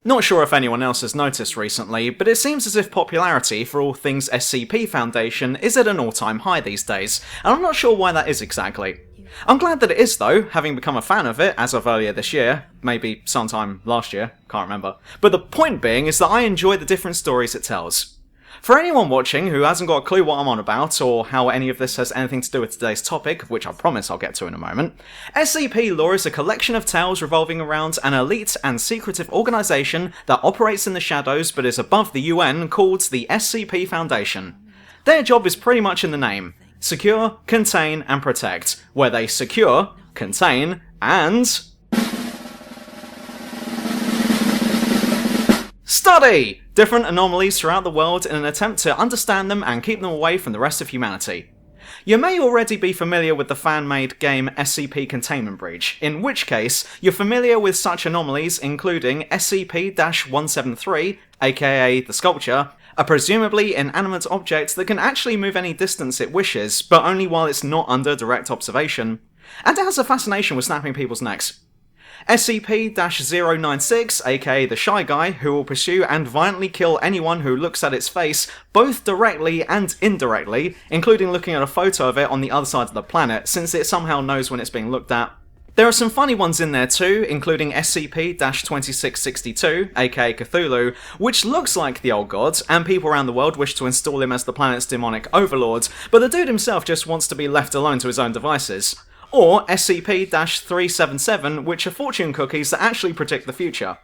Not sure if anyone else has noticed recently, but it seems as if popularity for all things SCP Foundation is at an all-time high these days, and I'm not sure why that is exactly. I'm glad that it is though, having become a fan of it as of earlier this year, maybe sometime last year, can't remember. But the point being is that I enjoy the different stories it tells. For anyone watching who hasn't got a clue what I'm on about, or how any of this has anything to do with today's topic, which I promise I'll get to in a moment, SCP lore is a collection of tales revolving around an elite and secretive organisation that operates in the shadows but is above the UN called the SCP Foundation. Their job is pretty much in the name: secure, contain, and protect, where they secure, contain, and study different anomalies throughout the world in an attempt to understand them and keep them away from the rest of humanity. You may already be familiar with the fan-made game SCP Containment Breach, in which case you're familiar with such anomalies including SCP-173, aka the Sculpture, a presumably inanimate object that can actually move any distance it wishes, but only while it's not under direct observation, and it has a fascination with snapping people's necks. SCP-096, aka the Shy Guy, who will pursue and violently kill anyone who looks at its face, both directly and indirectly, including looking at a photo of it on the other side of the planet, since it somehow knows when it's being looked at. There are some funny ones in there too, including SCP-2662, aka Cthulhu, which looks like the old god, and people around the world wish to install him as the planet's demonic overlord, but the dude himself just wants to be left alone to his own devices. Or SCP-377, which are fortune cookies that actually predict the future.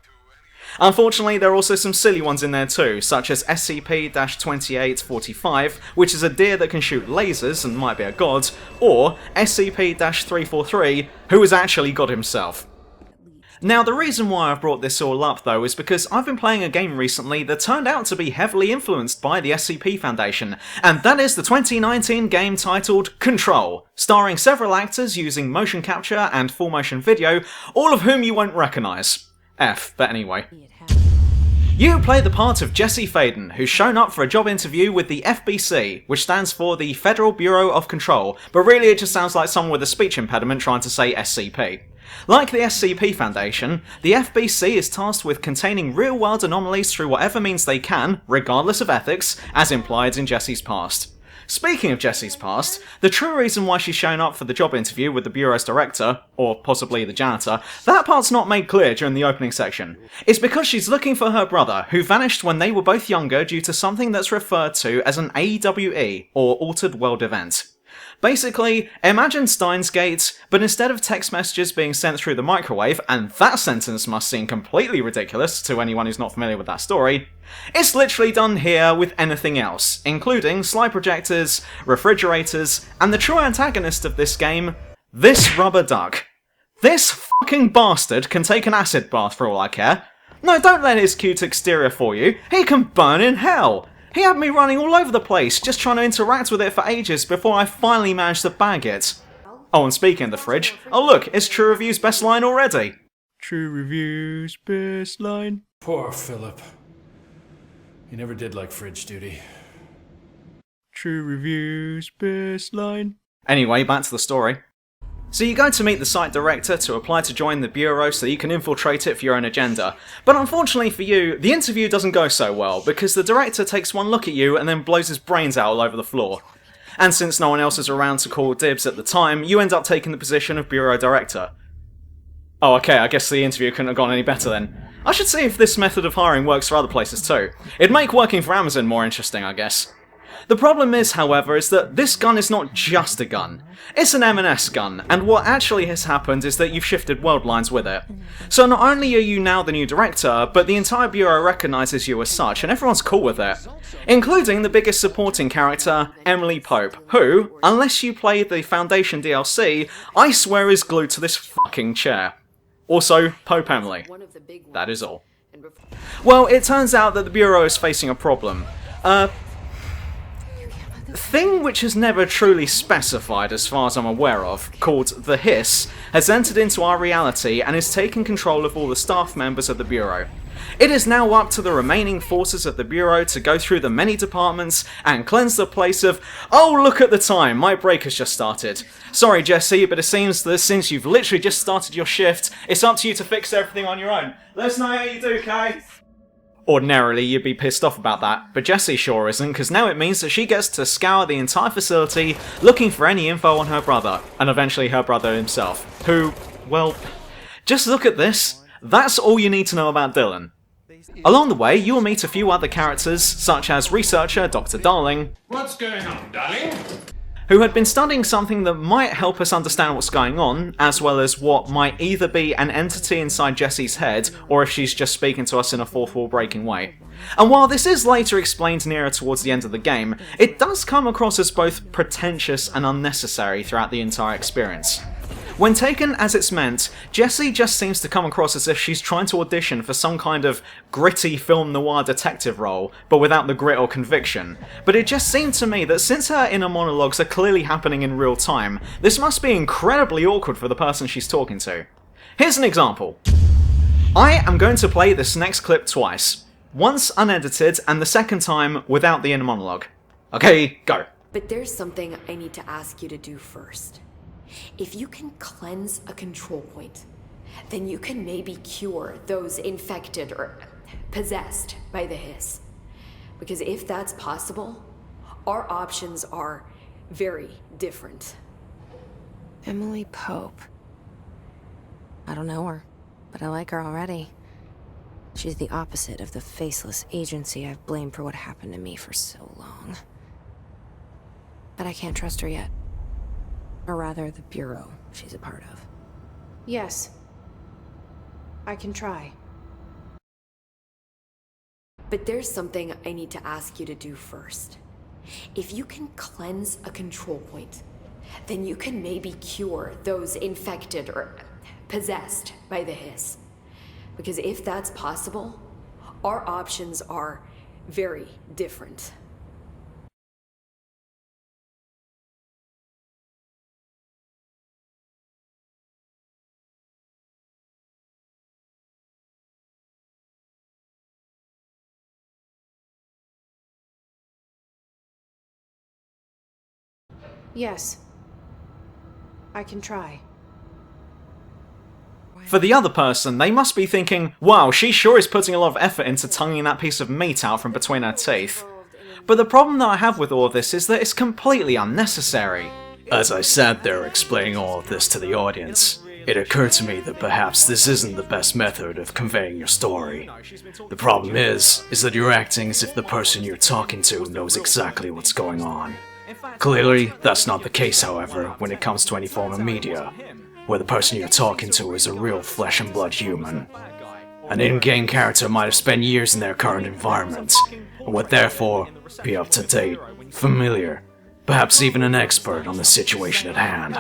Unfortunately, there are also some silly ones in there too, such as SCP-2845, which is a deer that can shoot lasers and might be a god, or SCP-343, who is actually God himself. Now, the reason why I've brought this all up, though, is because I've been playing a game recently that turned out to be heavily influenced by the SCP Foundation, and that is the 2019 game titled Control, starring several actors using motion capture and full motion video, all of whom you won't recognise. But anyway. You play the part of Jesse Faden, who's shown up for a job interview with the FBC, which stands for the Federal Bureau of Control, but really it just sounds like someone with a speech impediment trying to say SCP. Like the SCP Foundation, the FBC is tasked with containing real-world anomalies through whatever means they can, regardless of ethics, as implied in Jessie's past. Speaking of Jessie's past, the true reason why she's shown up for the job interview with the Bureau's director, or possibly the janitor, that part's not made clear during the opening section. It's because she's looking for her brother, who vanished when they were both younger due to something that's referred to as an AWE, or Altered World Event. Basically, imagine Steins Gate, but instead of text messages being sent through the microwave, and that sentence must seem completely ridiculous to anyone who's not familiar with that story, it's literally done here with anything else, including slide projectors, refrigerators, and the true antagonist of this game, this rubber duck. This fucking bastard can take an acid bath for all I care. No, don't let his cute exterior fool you, he can burn in hell! He had me running all over the place, just trying to interact with it for ages before I finally managed to bag it. Oh, and speaking of the fridge, oh look, it's True Review's best line already. True Review's best line. Poor Philip. He never did like fridge duty. True Review's best line. Anyway, back to the story. So you go to meet the site director to apply to join the Bureau so you can infiltrate it for your own agenda. But unfortunately for you, the interview doesn't go so well, because the director takes one look at you and then blows his brains out all over the floor. And since no one else is around to call dibs at the time, you end up taking the position of Bureau Director. Oh, okay, I guess the interview couldn't have gone any better then. I should see if this method of hiring works for other places too. It'd make working for Amazon more interesting, I guess. The problem is, however, is that this gun is not just a gun. It's an M&S gun, and what actually has happened is that you've shifted world lines with it. So not only are you now the new director, but the entire Bureau recognises you as such, and everyone's cool with it. Including the biggest supporting character, Emily Pope, who, unless you play the Foundation DLC, I swear is glued to this fucking chair. Also, Pope Emily. That is all. Well, it turns out that the Bureau is facing a problem. Thing which is never truly specified as far as I'm aware of, called the Hiss, has entered into our reality and is taking control of all the staff members of the Bureau. It is now up to the remaining forces of the Bureau to go through the many departments and cleanse the place of, "Oh, look at the time, my break has just started. Sorry Jesse, but it seems that since you've literally just started your shift, it's up to you to fix everything on your own. Let us know how you do, Kay." Ordinarily, you'd be pissed off about that, but Jessie sure isn't, because now it means that she gets to scour the entire facility looking for any info on her brother, and eventually her brother himself, who, well, just look at this. That's all you need to know about Dylan. Along the way, you will meet a few other characters, such as researcher Dr. Darling. What's going on, darling? Who had been studying something that might help us understand what's going on, as well as what might either be an entity inside Jessie's head, or if she's just speaking to us in a fourth wall breaking way. And while this is later explained nearer towards the end of the game, it does come across as both pretentious and unnecessary throughout the entire experience. When taken as it's meant, Jessie just seems to come across as if she's trying to audition for some kind of gritty film noir detective role, but without the grit or conviction. But it just seemed to me that since her inner monologues are clearly happening in real time, this must be incredibly awkward for the person she's talking to. Here's an example. I am going to play this next clip twice. Once unedited, and the second time without the inner monologue. Okay, go. But there's something I need to ask you to do first. If you can cleanse a control point, then you can maybe cure those infected or possessed by the hiss. Because if that's possible, our options are very different. Emily Pope. I don't know her, but I like her already. She's the opposite of the faceless agency I've blamed for what happened to me for so long. But I can't trust her yet. Or rather, the Bureau she's a part of. Yes. I can try. But there's something I need to ask you to do first. If you can cleanse a control point, then you can maybe cure those infected or possessed by the hiss. Because if that's possible, our options are very different. Yes. I can try. For the other person, they must be thinking, wow, she sure is putting a lot of effort into tonguing that piece of meat out from between her teeth. But the problem that I have with all of this is that it's completely unnecessary. As I sat there explaining all of this to the audience, it occurred to me that perhaps this isn't the best method of conveying your story. The problem is that you're acting as if the person you're talking to knows exactly what's going on. Clearly, that's not the case, however, when it comes to any form of media, where the person you're talking to is a real flesh and blood human. An in-game character might have spent years in their current environment, and would therefore be up to date, familiar, perhaps even an expert on the situation at hand.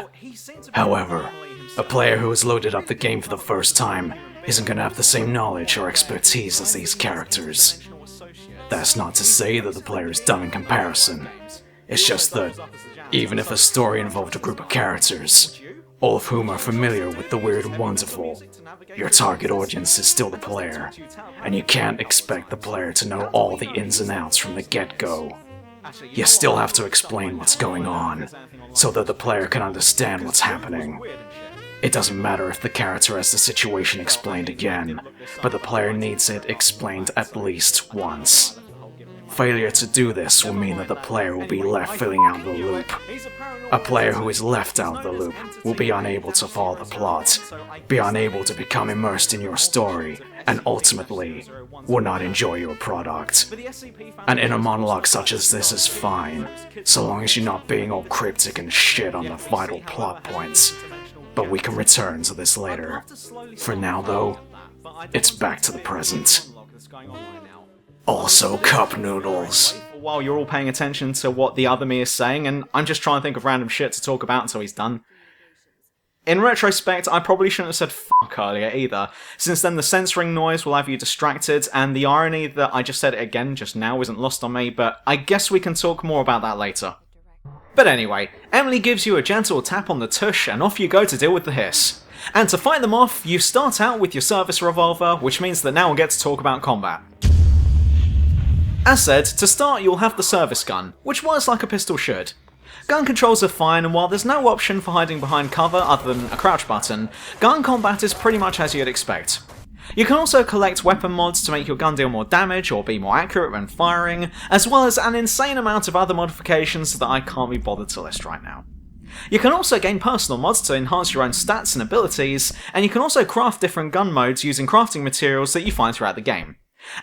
However, a player who has loaded up the game for the first time isn't going to have the same knowledge or expertise as these characters. That's not to say that the player is dumb in comparison. It's just that, even if a story involved a group of characters, all of whom are familiar with the weird and wonderful, your target audience is still the player, and you can't expect the player to know all the ins and outs from the get-go. You still have to explain what's going on, so that the player can understand what's happening. It doesn't matter if the character has the situation explained again, but the player needs it explained at least once. Failure to do this will mean that the player will be left filling out the loop. A player who is left out of the loop will be unable to follow the plot, be unable to become immersed in your story, and ultimately will not enjoy your product. An inner monologue such as this is fine, so long as you're not being all cryptic and shit on the vital plot points. But we can return to this later. For now though, it's back to the present. Also cup noodles. While you're all paying attention to what the other me is saying, and I'm just trying to think of random shit to talk about until he's done. In retrospect, I probably shouldn't have said fuck earlier either, since then the censoring noise will have you distracted, and the irony that I just said it again just now isn't lost on me, but I guess we can talk more about that later. But anyway, Emily gives you a gentle tap on the tush, and off you go to deal with the hiss. And to fight them off, you start out with your service revolver, which means that now we'll get to talk about combat. As said, to start you'll have the service gun, which works like a pistol should. Gun controls are fine, and while there's no option for hiding behind cover other than a crouch button, gun combat is pretty much as you'd expect. You can also collect weapon mods to make your gun deal more damage or be more accurate when firing, as well as an insane amount of other modifications that I can't be bothered to list right now. You can also gain personal mods to enhance your own stats and abilities, and you can also craft different gun modes using crafting materials that you find throughout the game.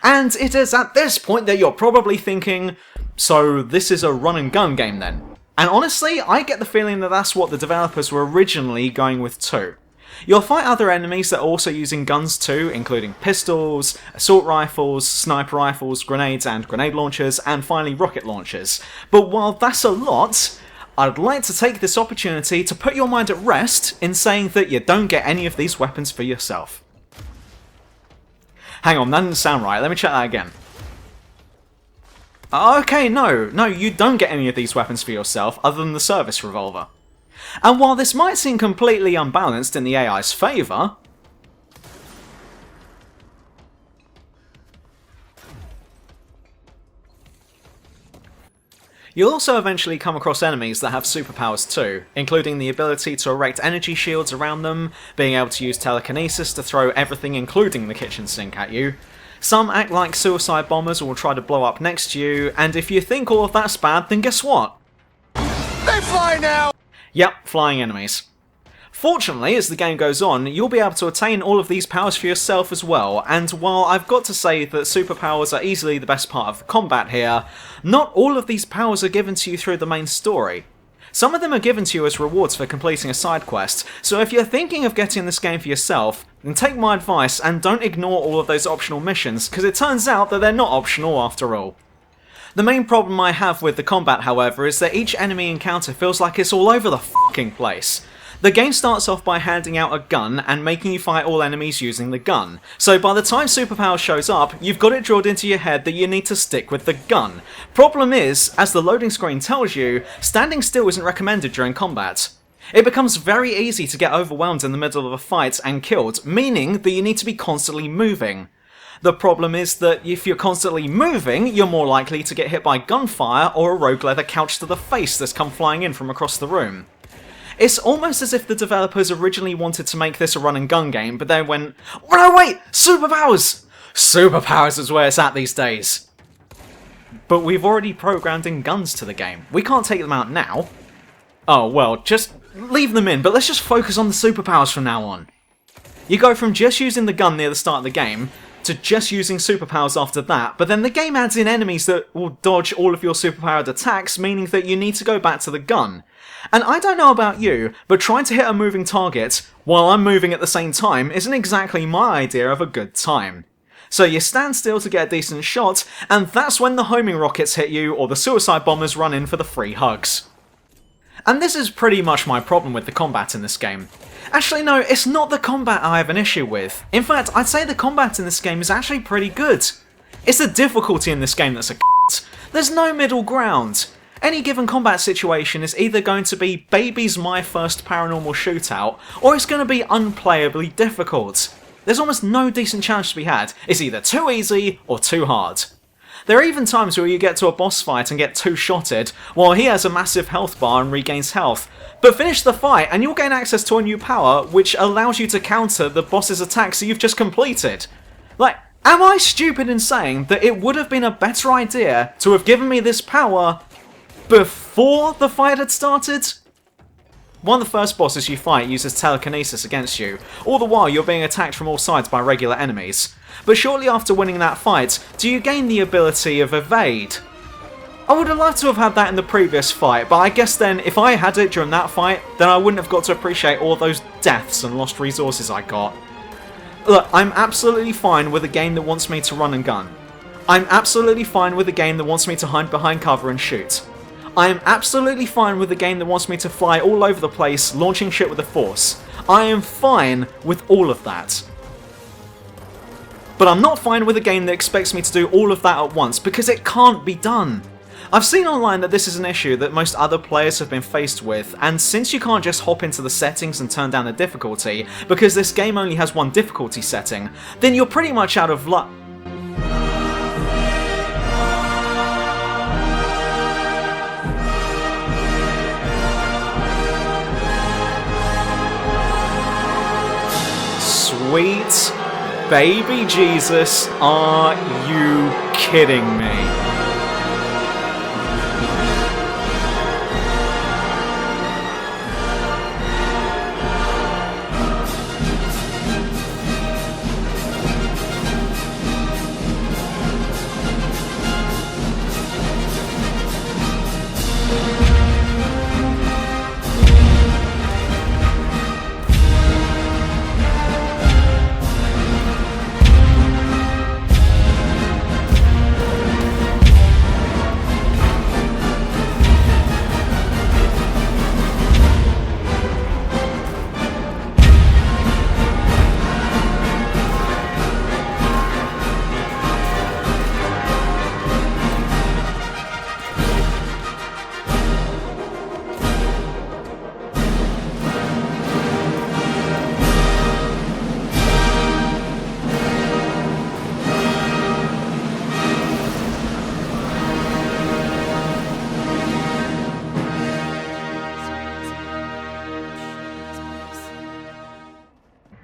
And it is at this point that you're probably thinking, so this is a run and gun game then? And honestly, I get the feeling that that's what the developers were originally going with too. You'll fight other enemies that are also using guns too, including pistols, assault rifles, sniper rifles, grenades and grenade launchers, and finally rocket launchers. But while that's a lot, I'd like to take this opportunity to put your mind at rest in saying that you don't get any of these weapons for yourself. Hang on, that didn't sound right, let me check that again. Okay, no, you don't get any of these weapons for yourself other than the service revolver. And while this might seem completely unbalanced in the AI's favour, you'll also eventually come across enemies that have superpowers too, including the ability to erect energy shields around them, being able to use telekinesis to throw everything including the kitchen sink at you. Some act like suicide bombers and will try to blow up next to you, and if you think all of that's bad, then guess what? They fly now! Yep, flying enemies. Fortunately, as the game goes on, you'll be able to attain all of these powers for yourself as well, and while I've got to say that superpowers are easily the best part of the combat here, not all of these powers are given to you through the main story. Some of them are given to you as rewards for completing a side quest, so if you're thinking of getting this game for yourself, then take my advice and don't ignore all of those optional missions, because it turns out that they're not optional after all. The main problem I have with the combat, however, is that each enemy encounter feels like it's all over the fucking place. The game starts off by handing out a gun and making you fight all enemies using the gun. So by the time superpower shows up, you've got it drilled into your head that you need to stick with the gun. Problem is, as the loading screen tells you, standing still isn't recommended during combat. It becomes very easy to get overwhelmed in the middle of a fight and killed, meaning that you need to be constantly moving. The problem is that if you're constantly moving, you're more likely to get hit by gunfire or a rogue leather couch to the face that's come flying in from across the room. It's almost as if the developers originally wanted to make this a run and gun game, but then went, oh no wait, superpowers! Superpowers is where it's at these days. But we've already programmed in guns to the game. We can't take them out now. Oh well, just leave them in, but let's just focus on the superpowers from now on. You go from just using the gun near the start of the game, to just using superpowers after that, but then the game adds in enemies that will dodge all of your superpowered attacks, meaning that you need to go back to the gun. And I don't know about you, but trying to hit a moving target while I'm moving at the same time isn't exactly my idea of a good time. So you stand still to get a decent shot, and that's when the homing rockets hit you or the suicide bombers run in for the free hugs. And this is pretty much my problem with the combat in this game. Actually no, it's not the combat I have an issue with. In fact, I'd say the combat in this game is actually pretty good. It's the difficulty in this game that's a c***. There's no middle ground. Any given combat situation is either going to be baby's my first paranormal shootout, or it's going to be unplayably difficult. There's almost no decent challenge to be had. It's either too easy or too hard. There are even times where you get to a boss fight and get two-shotted, while he has a massive health bar and regains health. But finish the fight and you'll gain access to a new power which allows you to counter the boss's attacks that you've just completed. Like, am I stupid in saying that it would have been a better idea to have given me this power before the fight had started? One of the first bosses you fight uses telekinesis against you, all the while you're being attacked from all sides by regular enemies. But shortly after winning that fight, do you gain the ability of evade? I would have loved to have had that in the previous fight, but I guess then if I had it during that fight, then I wouldn't have got to appreciate all those deaths and lost resources I got. Look, I'm absolutely fine with a game that wants me to run and gun. I'm absolutely fine with a game that wants me to hide behind cover and shoot. I am absolutely fine with a game that wants me to fly all over the place, launching shit with the Force. I am fine with all of that. But I'm not fine with a game that expects me to do all of that at once, because it can't be done. I've seen online that this is an issue that most other players have been faced with, and since you can't just hop into the settings and turn down the difficulty, because this game only has one difficulty setting, then you're pretty much out of luck. Sweet baby Jesus, are you kidding me?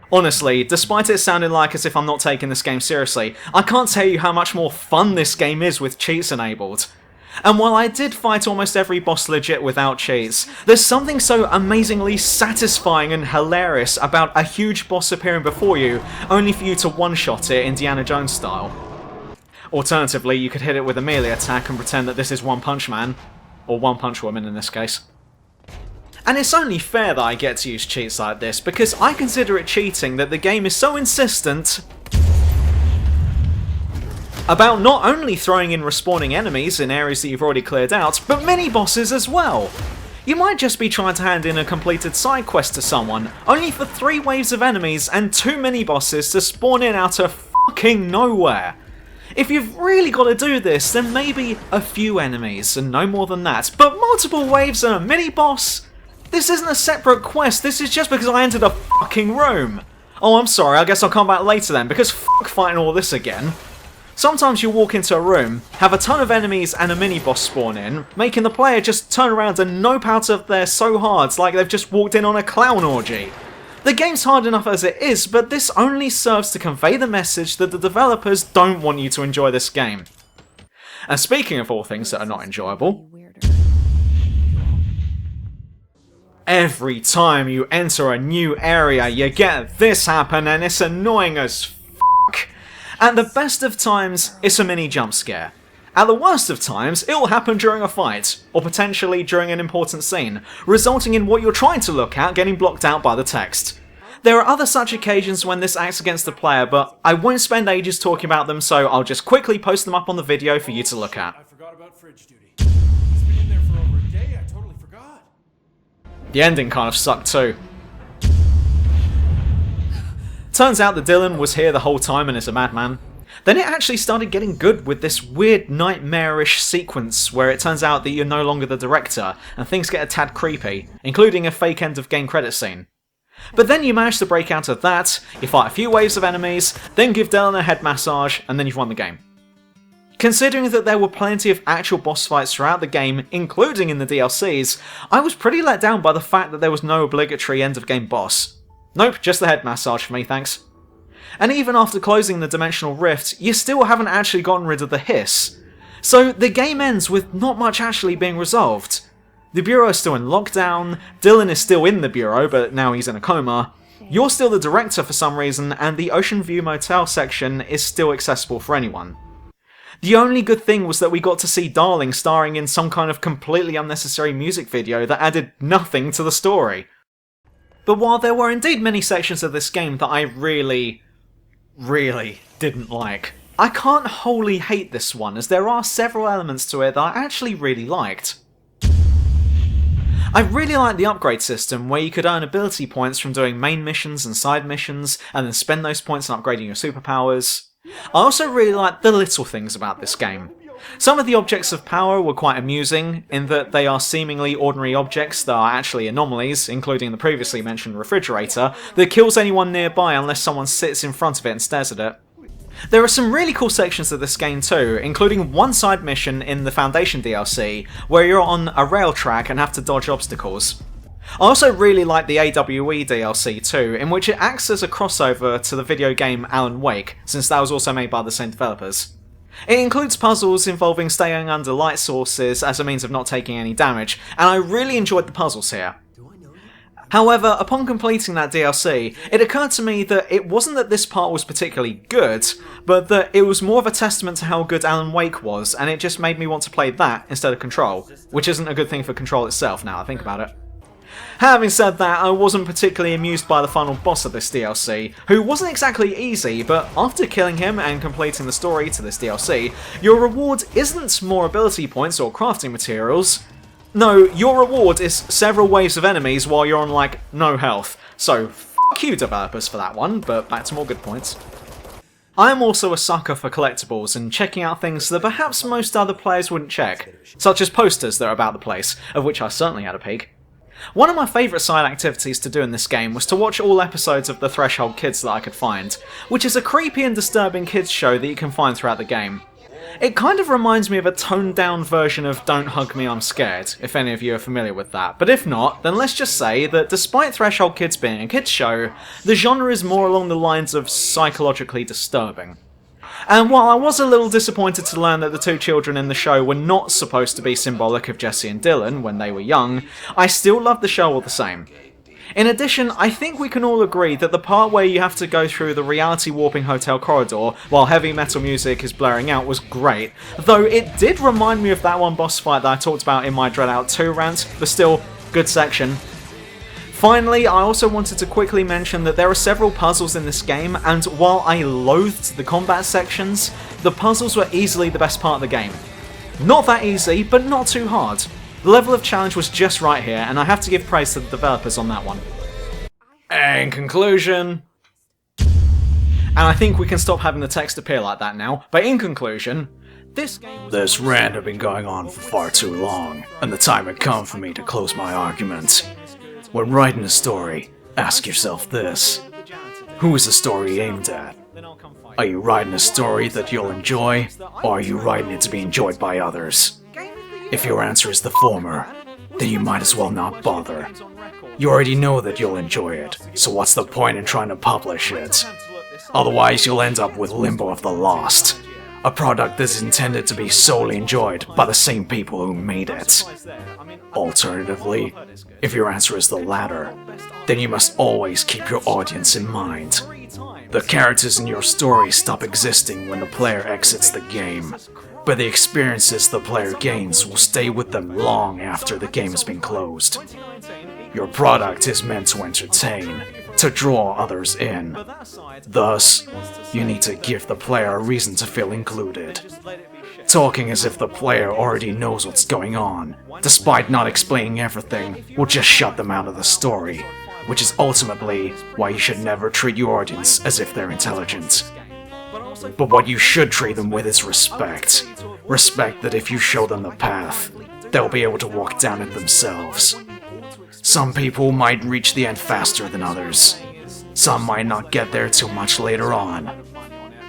Honestly, despite it sounding like as if I'm not taking this game seriously, I can't tell you how much more fun this game is with cheats enabled. And while I did fight almost every boss legit without cheats, there's something so amazingly satisfying and hilarious about a huge boss appearing before you, only for you to one-shot it Indiana Jones style. Alternatively, you could hit it with a melee attack and pretend that this is One Punch Man, or One Punch Woman in this case. And it's only fair that I get to use cheats like this, because I consider it cheating that the game is so insistent about not only throwing in respawning enemies in areas that you've already cleared out, but mini-bosses as well. You might just be trying to hand in a completed side quest to someone, only for 3 waves of enemies and 2 mini-bosses to spawn in out of fucking nowhere. If you've really got to do this, then maybe a few enemies and no more than that, but multiple waves and a mini-boss? This isn't a separate quest, this is just because I entered a fucking room. Oh, I'm sorry, I guess I'll come back later then, because fuck fighting all this again. Sometimes you walk into a room, have a ton of enemies and a mini-boss spawn in, making the player just turn around and nope out of there so hard like they've just walked in on a clown orgy. The game's hard enough as it is, but this only serves to convey the message that the developers don't want you to enjoy this game. And speaking of all things that are not enjoyable, every time you enter a new area, you get this happen, and it's annoying as fuck. At the best of times, it's a mini jump scare. At the worst of times, it'll happen during a fight, or potentially during an important scene, resulting in what you're trying to look at getting blocked out by the text. There are other such occasions when this acts against the player, but I won't spend ages talking about them, so I'll just quickly post them up on the video for you to look at. I forgot about fridge duty. It's been in there for over a day, I totally forgot. The ending kind of sucked too. Turns out that Dylan was here the whole time and is a madman. Then it actually started getting good with this weird nightmarish sequence where it turns out that you're no longer the director and things get a tad creepy, including a fake end of game credit scene. But then you manage to break out of that, you fight a few waves of enemies, then give Dylan a head massage, and then you've won the game. Considering that there were plenty of actual boss fights throughout the game, including in the DLCs, I was pretty let down by the fact that there was no obligatory end of game boss. Nope, just the head massage for me, thanks. And even after closing the dimensional rift, you still haven't actually gotten rid of the hiss. So the game ends with not much actually being resolved. The Bureau is still in lockdown, Dylan is still in the Bureau, but now he's in a coma, you're still the director for some reason, and the Ocean View Motel section is still accessible for anyone. The only good thing was that we got to see Darling starring in some kind of completely unnecessary music video that added nothing to the story. But while there were indeed many sections of this game that I really didn't like, I can't wholly hate this one, as there are several elements to it that I actually really liked. I really liked the upgrade system, where you could earn ability points from doing main missions and side missions, and then spend those points on upgrading your superpowers. I also really liked the little things about this game. Some of the objects of power were quite amusing, in that they are seemingly ordinary objects that are actually anomalies, including the previously mentioned refrigerator, that kills anyone nearby unless someone sits in front of it and stares at it. There are some really cool sections of this game too, including one side mission in the Foundation DLC, where you're on a rail track and have to dodge obstacles. I also really like the AWE DLC too, in which it acts as a crossover to the video game Alan Wake, since that was also made by the same developers. It includes puzzles involving staying under light sources as a means of not taking any damage, and I really enjoyed the puzzles here. However, upon completing that DLC, it occurred to me that it wasn't that this part was particularly good, but that it was more of a testament to how good Alan Wake was, and it just made me want to play that instead of Control, which isn't a good thing for Control itself now I think about it. Having said that, I wasn't particularly amused by the final boss of this DLC, who wasn't exactly easy, but after killing him and completing the story to this DLC, your reward isn't more ability points or crafting materials. No, your reward is several waves of enemies while you're on like no health, so f*** you developers for that one, but back to more good points. I am also a sucker for collectibles and checking out things that perhaps most other players wouldn't check, such as posters that are about the place, of which I certainly had a peek. One of my favourite side activities to do in this game was to watch all episodes of the Threshold Kids that I could find, which is a creepy and disturbing kids show that you can find throughout the game. It kind of reminds me of a toned down version of Don't Hug Me I'm Scared, if any of you are familiar with that, but if not, then let's just say that despite Threshold Kids being a kids show, the genre is more along the lines of psychologically disturbing. And while I was a little disappointed to learn that the two children in the show were not supposed to be symbolic of Jesse and Dylan when they were young, I still loved the show all the same. In addition, I think we can all agree that the part where you have to go through the reality warping hotel corridor while heavy metal music is blaring out was great, though it did remind me of that one boss fight that I talked about in my Dread Out 2 rant, but still, good section. Finally, I also wanted to quickly mention that there are several puzzles in this game, and while I loathed the combat sections, the puzzles were easily the best part of the game. Not that easy, but not too hard. The level of challenge was just right here, and I have to give praise to the developers on that one. In conclusion... And I think we can stop having the text appear like that now, but in conclusion, this rant had been going on for far too long, and the time had come for me to close my argument. When writing a story, ask yourself this: who is the story aimed at? Are you writing a story that you'll enjoy, or are you writing it to be enjoyed by others? If your answer is the former, then you might as well not bother. You already know that you'll enjoy it, so what's the point in trying to publish it? Otherwise you'll end up with Limbo of the Lost, a product that's intended to be solely enjoyed by the same people who made it. Alternatively, if your answer is the latter, then you must always keep your audience in mind. The characters in your story stop existing when the player exits the game, but the experiences the player gains will stay with them long after the game has been closed. Your product is meant to entertain, to draw others in. Thus, you need to give the player a reason to feel included. Talking as if the player already knows what's going on, despite not explaining everything, will just shut them out of the story, which is ultimately why you should never treat your audience as if they're intelligent. But what you should treat them with is respect. Respect that if you show them the path, they'll be able to walk down it themselves. Some people might reach the end faster than others. Some might not get there till much later on.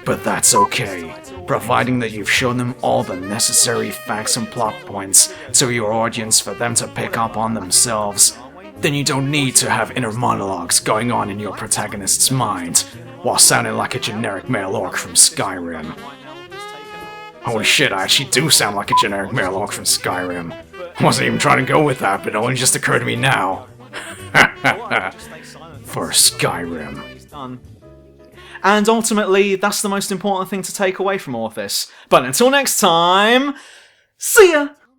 But that's okay, providing that you've shown them all the necessary facts and plot points to your audience for them to pick up on themselves. Then you don't need to have inner monologues going on in your protagonist's mind, while sounding like a generic male orc from Skyrim. Holy shit, I actually do sound like a generic male orc from Skyrim. I wasn't even trying to go with that, but it only just occurred to me now. For Skyrim. And ultimately, that's the most important thing to take away from all of this. But until next time, see ya!